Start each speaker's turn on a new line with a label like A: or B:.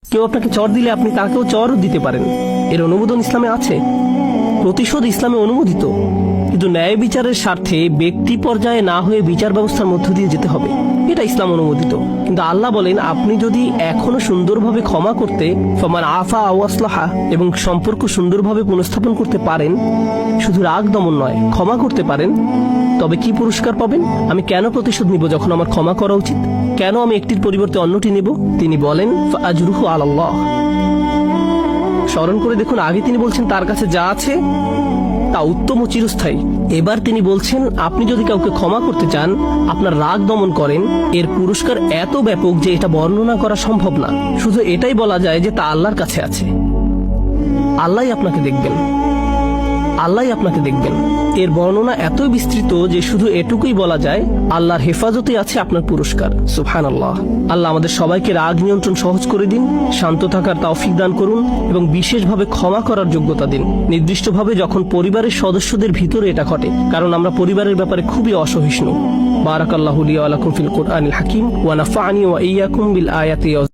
A: কেউ আপনাকে চর দিলে আপনি তাকেও চরও দিতে পারেন, এর অনুমোদন ইসলামে আছে। প্রতিশোধ ইসলামে অনুমোদিত, কিন্তু ন্যায় বিচারের স্বার্থে ব্যক্তি পর্যায়ে না হয়ে বিচার ব্যবস্থার মধ্য দিয়ে যেতে হবে, এটা ইসলাম অনুমোদিত। কিন্তু আল্লাহ বলেন, আপনি যদি এখনো সুন্দরভাবে ক্ষমা করতে ফামান আফা আও আসলাহা এবং সম্পর্ক সুন্দরভাবে পুনঃস্থাপন করতে পারেন, শুধু রাগ দমন নয়, ক্ষমা করতে পারেন, তবে কি পুরস্কার পাবেন? আমি কেন প্রতিশোধ নিব যখন আমার ক্ষমা করা উচিত? কেন আমি একটির পরিবর্তে অন্যটি নেব? তিনি বলেন, ফাআজরুহু আলাল্লাহ। স্মরণ করে দেখুন, আগে তিনি বলছেন তার কাছে যা আছে তা উত্তম ও চিরস্থায়ী। এবার তিনি বলছেন, আপনি যদি কাউকে ক্ষমা করতে চান, আপনার রাগ দমন করেন, এর পুরস্কার এত ব্যাপক যে এটা বর্ণনা করা সম্ভব না। শুধু এটাই বলা যায় যে তা আল্লাহর কাছে আছে। আল্লাহই আপনাকে দেখবেন, আল্লাহই আপনাকে দেখবেন। এর বর্ণনা এতই বিস্তৃত যে শুধু এটুকুই বলা যায়, আল্লাহর হেফাজতে আছে আপনার পুরস্কার। সুবহানাল্লাহ। আল্লাহ আমাদের সবাইকে রাগ নিয়ন্ত্রণ সহজ করে দিন, শান্ত থাকার তৌফিক দান করুন এবং বিশেষভাবে ক্ষমা করার যোগ্যতা দিন, নির্দিষ্টভাবে যখন পরিবারের সদস্যদের ভিতরে এটা ঘটে, কারণ আমরা পরিবারের ব্যাপারে খুবই অসহিষ্ণু। বারাকাল্লাহু লি ওয়া লাকুম ফিল কুরআনিল হাকিম ওয়া নাফা'নি ওয়া ইয়্যাকুম বিল আয়াতি